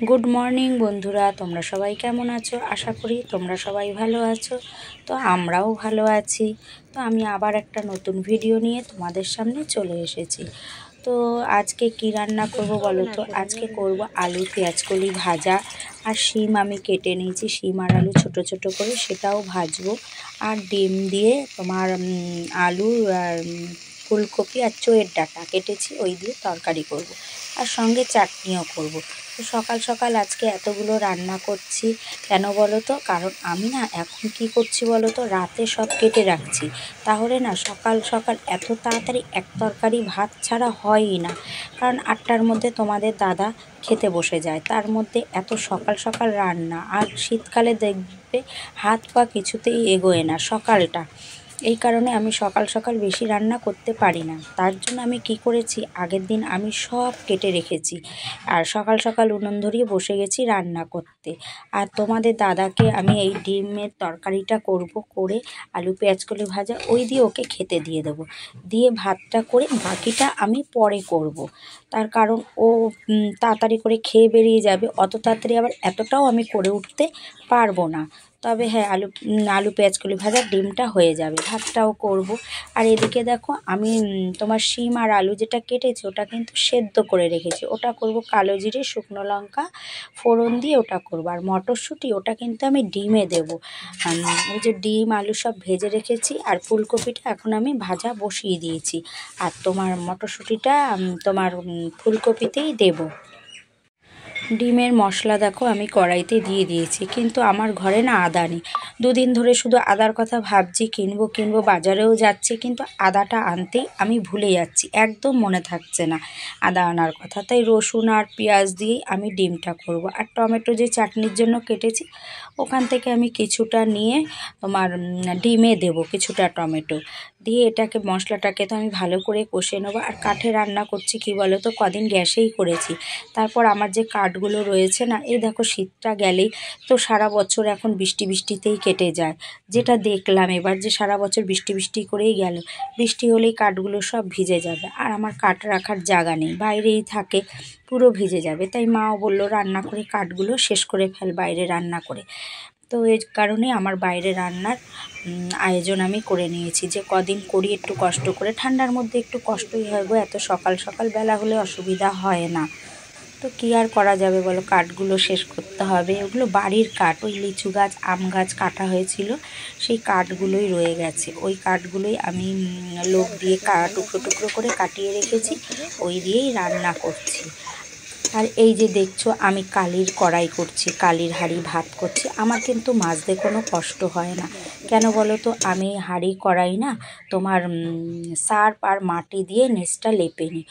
Good morning বন্ধুরা, তোমরা সবাই কেমন আছো? আশা করি তোমরা সবাই ভালো আছো। তো আমরাও ভালো আছি। তো আমি আবার একটা নতুন ভিডিও নিয়ে তোমাদের সামনে চলে এসেছি। তো আজকে কি রান্না করব বলো তো? আজকে করব আলু পেঁয়াজকলি ভাজা, আর শিম আমি কেটে নিয়েছি, শিম আর আলু ছোট ছোট করে সেটাও ভাজবো। আর ডিম দিয়ে তোমার আলু আর ফুলকপি আর চোয়ের ডাঁটা কেটেছি, ওই দিয়ে তরকারি করব। আর সঙ্গে চাটনিও করব। তো সকাল সকাল আজকে এতগুলো রান্না করছি কেন বলো তো? কারণ আমি না এখন কি করছি বলো তো, রাতে সব কেটে রাখছি। তাহলে না সকাল সকাল এত তাড়াতাড়ি এক তরকারি ভাত ছাড়া হয়ই না। কারণ 8টার মধ্যে তোমাদের দাদা খেতে বসে যায়, তার মধ্যে এত সকাল সকাল রান্না। আর শীতকালে দেখবে হাত পা কিছুতেই এগোয় না সকালটা। এই কারণে আমি সকাল সকাল বেশি রান্না করতে পারি না। তার জন্য আমি কি করেছি, আগের দিন আমি সব কেটে রেখেছি, আর সকাল সকাল উনুন ধরিয়ে বসে গেছি রান্না করতে। আর তোমাদের দাদাকে আমি এই ডিমের তরকারিটা করব, করে আলু পেঁয়াজকলি ভাজা ওই দিয়ে ওকে খেতে দিয়ে দেবো। দিয়ে ভাতটা করে বাকিটা আমি পরে করব। তার কারণ ও তাড়াতাড়ি করে খেয়ে বেরিয়ে যাবে, অত তাড়াতাড়ি আবার এতটাও আমি করে উঠতে পারবো না। তবে হ্যাঁ, আলু পেঁয়াজকলি ভাজা ডিমটা হয়ে যাবে, ভাতটাও করব। আর এদিকে দেখো আমি তোমার শিম আর আলু যেটা কেটেছি ওটা কিন্তু সেদ্ধ করে রেখেছি, ওটা করব কালো জিরে শুকনো লঙ্কা ফোড়ন দিয়ে ওটা করব। আর মটরশুঁটি ওটা কিন্তু আমি ডিমে দেবো। ওই যে ডিম আলু সব ভেজে রেখেছি, আর ফুলকপিটা এখন আমি ভাজা বসিয়ে দিয়েছি। আর তোমার মটরশুঁটিটা তোমার ফুলকপিতেই দেবো। ডিমের মশলা দেখো আমি কড়াইতে দিয়ে দিয়েছি, কিন্তু আমার ঘরে না আদা নেই। দুদিন ধরে শুধু আদার কথা ভাবছি, কিনবো বাজারেও যাচ্ছি, কিন্তু আদাটা আনতেই আমি ভুলে যাচ্ছি, একদম মনে থাকছে না আদা আনার কথা। তাই রসুন আর পেঁয়াজ দিয়েই আমি ডিমটা করব। আর টমেটো যে চাটনির জন্য কেটেছি ওখান থেকে আমি কিছুটা নিয়ে তোমার ডিমে দেবো, কিছুটা টমেটো দিয়ে এটাকে মশলাটাকে তো আমি ভালো করে কষে নেবো। আর কাঠে রান্না করছি কি বলো তো, কদিন গ্যাসেই করেছি। তারপর আমার যে কাঠগুলো রয়েছে না, এই দেখো শীতটা গেলেই তো সারা বছর এখন বৃষ্টিতেই কেটে যায়। যেটা দেখলাম এবার, যে সারা বছর বৃষ্টি করেই গেল, বৃষ্টি হলেই কাঠগুলো সব ভিজে যাবে। আর আমার কাঠ রাখার জায়গা নেই, বাইরেই থাকে, পুরো ভিজে যাবে। তাই মাও বললো রান্না করে কাঠগুলো শেষ করে ফেল বাইরে রান্না করে। তো এই কারণে আমার বাইরে রান্নার আয়োজন আমি করে নিয়েছি, যে কদিন করি একটু কষ্ট করে। ঠান্ডার মধ্যে একটু কষ্টই হয় গো, এত সকাল সকাল বেলা হলে অসুবিধা হয় না। তো কী আর করা যাবে বলো, কাঠগুলো শেষ করতে হবে। ওগুলো বাড়ির কাঠ, ওই লিচু গাছ আম গাছ কাটা হয়েছিল, সেই কাঠগুলোই রয়ে গেছে। ওই কাঠগুলোই আমি লোক দিয়ে টুকরো টুকরো করে কাটিয়ে রেখেছি, ওই দিয়েই রান্না করছি। আর এই যে দেখছো আমি কালির কড়াই করছি, কালির হাঁড়ি ভাত করছি। আমার কিন্তু মাজতে কোনো কষ্ট হয় না। কেন বলো তো, আমি হাঁড়ি কড়াই না তোমার সার্ফ আর মাটি দিয়ে নিচটা লেপে নিই।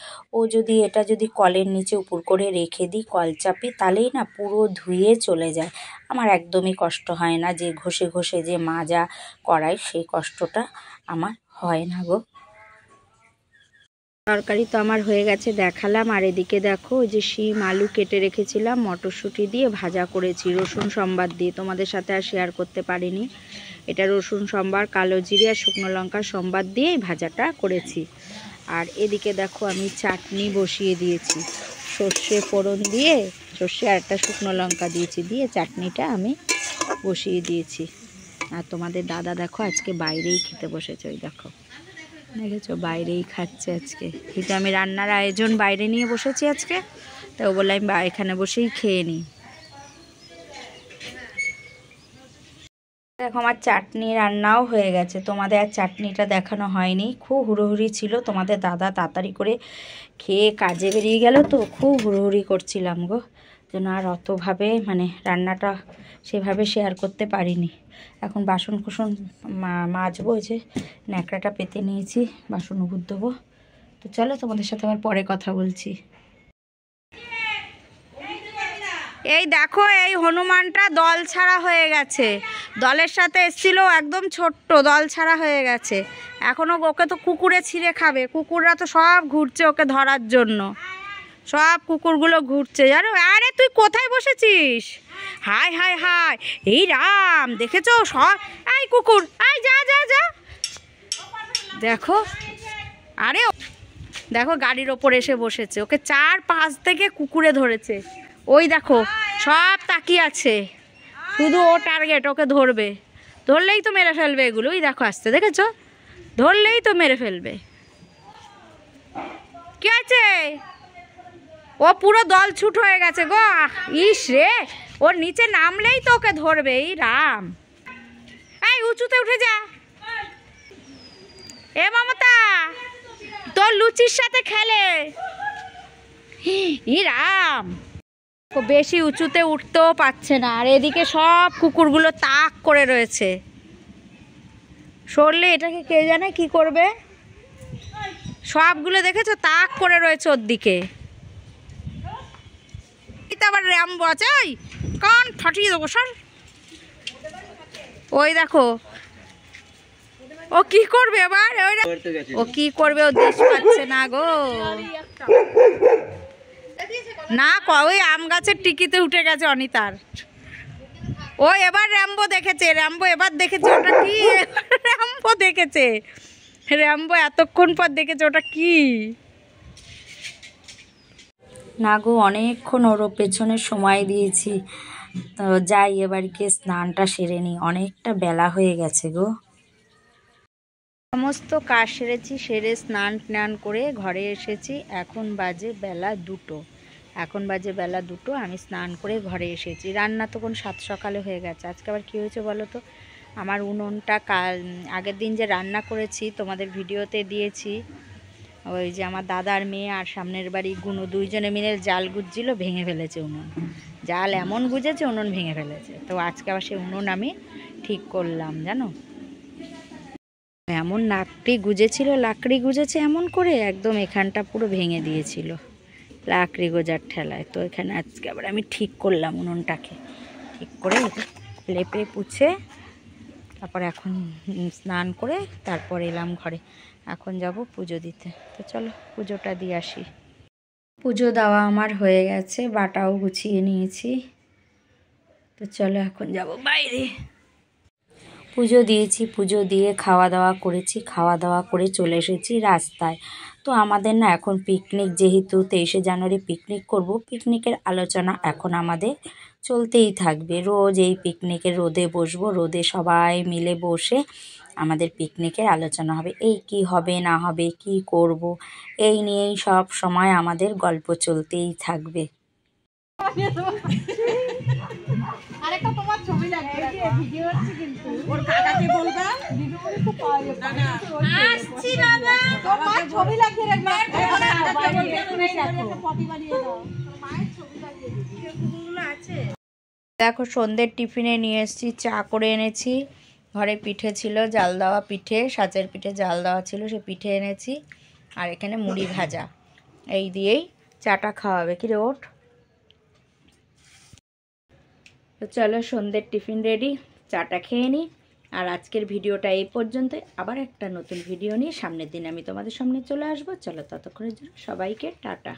এটা যদি কলের নিচে উপর করে রেখে দিই, কল চাপি, তাহলেই না পুরো ধুয়ে চলে যায়। আমার একদমই কষ্ট হয় না যে ঘষে ঘষে যে মাজা কড়াই, সেই কষ্টটা আমার হয় না গো। তরকারি তো আমার হয়ে গেছে দেখালাম। আর এদিকে দেখো ওই যে শিম আলু কেটে রেখেছিলাম, মটরশুঁটি দিয়ে ভাজা করেছি রসুন সম্বার দিয়ে, তোমাদের সাথে আর শেয়ার করতে পারিনি। এটা রসুন সম্বার, কালো জিরে আর শুকনো লঙ্কার সম্বার দিয়েই ভাজাটা করেছি। আর এদিকে দেখো আমি চাটনি বসিয়ে দিয়েছি, সর্ষে ফোড়ন দিয়ে, সর্ষে আর একটা শুকনো লঙ্কা দিয়েছি, দিয়ে চাটনিটা আমি বসিয়ে দিয়েছি। আর তোমাদের দাদা দেখো আজকে বাইরেই খেতে বসেছে, ওই দেখো দেখেছো বাইরেই খাচ্ছে আজকে। কিন্তু আমি রান্নার আয়োজন বাইরে নিয়ে বসেছি আজকে, তো বলে আমি এখানে বসেই খেয়ে নিই। দেখো আমার চাটনি রান্নাও হয়ে গেছে, তোমাদের আর চাটনিটা দেখানো হয়নি, খুব হুড়োহুড়ি ছিল। তোমাদের দাদা তাড়াতাড়ি করে খেয়ে কাজে বেরিয়ে গেল, তো খুব হুড়োহুড়ি করছিলাম গো, যেন আর অতভাবে রান্নাটা সেভাবে শেয়ার করতে পারিনি। এখন বাসন কুসন মাজবো, ওই যে ন্যাকড়াটা পেতে নিয়েছি, বাসন উপর দেবো। তো চলো তোমাদের সাথে আবার পরে কথা বলছি। এই দেখো এই হনুমানটা দল ছাড়া হয়ে গেছে, দলের সাথে এসেছিল, একদম ছোট্ট দল ছাড়া হয়ে গেছে। এখনও ওকে তো কুকুরে ছিঁড়ে খাবে, কুকুররা তো সব ঘুরছে ওকে ধরার জন্য, সব কুকুরগুলো ঘুরছে জানো। আরে তুই কোথায় বসেছিস? হায় হায় হায়, এই রাম, দেখেছো সব, এই কুকুর, এই যা যা যা, দেখো। আরে দেখো গাড়ির ওপর এসে বসেছে, ওকে 4-5 থেকে কুকুরে ধরেছে, ওই দেখো সব তাকিয়ে আছে, শুধু ও টার্গেট, ওকে ধরবে, ধরলেই তো মেরে ফেলবে এগুলো। ওই দেখো আসতে, দেখেছো, ধরলেই তো মেরে ফেলবে। কি আছে, ও পুরো দল ছুট হয়ে গেছে গো। ইস রে, ওর নিচে নামলেই তো ওকে ধরবে। এই রাম, এই উঁচুতে উঠে যা। এ মমতা, তোর লুচির সাথে খেলে। ই রাম, ও বেশি উঁচুতে উঠতেও পারছে না, আর এদিকে সব কুকুরগুলো তাক করে রয়েছে। সরলে এটাকে কে জানে কি করবে। সবগুলো দেখেছো তাক করে রয়েছে ওর দিকে। আবার র্যাম্বো আছে, ওই কান ফাটিয়ে দেবো সর। ওই দেখো ও কি করবে এবার, ও কি করবে, ও দেশ পাচ্ছে না গো। না ওই আম গাছের টিকিতে উঠে গেছে অনিতার। ও এবার র্যাম্বো দেখেছে, র্যাম্বো এবার দেখেছে ওটা কি। র্যাম্বো দেখেছে, র্যাম্বো এতক্ষণ পর দেখেছে ওটা কি। না গো, অনেকক্ষণ ওর পেছনে সময় দিয়েছি, তো যাই এবার গিয়ে স্নানটা সেরে নিই, অনেকটা বেলা হয়ে গেছে গো। সমস্ত কাজ সেরেছি, সেরে স্নান টান করে ঘরে এসেছি। এখন বাজে বেলা 2টো, এখন বাজে বেলা 2টো, আমি স্নান করে ঘরে এসেছি। রান্না তো কোন 7 সকালে হয়ে গেছে। আজকে আবার কী হয়েছে বলো তো, আমার উনুনটা আগের দিন যে রান্না করেছি তোমাদের ভিডিওতে দিয়েছি, ওই যে আমার দাদার মেয়ে আর সামনের বাড়ি গুনো দুইজনে মিলে জাল গুজছিল, ভেঙে ফেলেছে উনুন। জাল এমন গুজেছে উনুন ভেঙে ফেলেছে। তো আজকে আবার সেই উনুন আমি ঠিক করলাম জানো। এমন লাকড়ি গুজেছে এমন করে, একদম এখানটা পুরো ভেঙে দিয়েছিল লাকড়ি গোজার ঠেলায়। তো এখানে আজকে আবার আমি ঠিক করলাম উনুনটাকে, ঠিক করে লেপে পুছে তারপর এখন স্নান করে তারপর এলাম ঘরে। এখন যাব পুজো দিতে। তো চলো পুজোটা দিয়ে আসি। পুজো দেওয়া আমার হয়ে গেছে, বাটাও গুছিয়ে নিয়েছি। তো চলো এখন যাব বাইরে। পুজো দিয়েছি, পুজো দিয়ে খাওয়া দাওয়া করেছি, খাওয়া দাওয়া করে চলে এসেছি রাস্তায়। তো আমাদের না এখন পিকনিক, যেহেতু 23শে জানুয়ারি পিকনিক করব, পিকনিকের আলোচনা এখন আমাদের চলতেই থাকবে। রোজ এই পিকনিকের রোদে বসবো, রোদে সবাই মিলে বসে আমাদের পিকনিকের আলোচনা হবে। এই কি হবে না হবে, কি করব, এই নিয়েই সব সময় আমাদের গল্প চলতেই থাকবে। আরেকটা তোমার ছবি লাগবে, ভিডিও হচ্ছে কিন্তু ওর কাকাকে বলবা ভিডিওগুলো তো পাওয়া যাবে না। আসছি বাবা, তোমার ছবি লাগিয়ে রাখবে, ওর কাকাকে বলবে তুমি একটা পটি বানিয়ে দাও, মায়ের ছবি লাগিয়ে দিই, ভিডিওগুলো আছে। দেখো সন্ধ্যের টিফিনে নিয়ে এসেছি, চা করে এনেছি, ঘরে পিঠে ছিল, জাল দেওয়া পিঠে, সাঁচের পিঠে জাল দেওয়া ছিল, সে পিঠে এনেছি, আর এখানে মুড়ি ভাজা। এই দিয়েই চাটা খাওয়াবে। কি রে ওঠ। তো চলো সন্ধ্যের টিফিন রেডি, চাটা খেয়ে নিই। আর আজকের ভিডিওটা এই পর্যন্ত, আবার একটা নতুন ভিডিও নিয়ে সামনের দিন আমি তোমাদের সামনে চলে আসবো। চলো ততক্ষণের জন্য সবাইকে টাটা।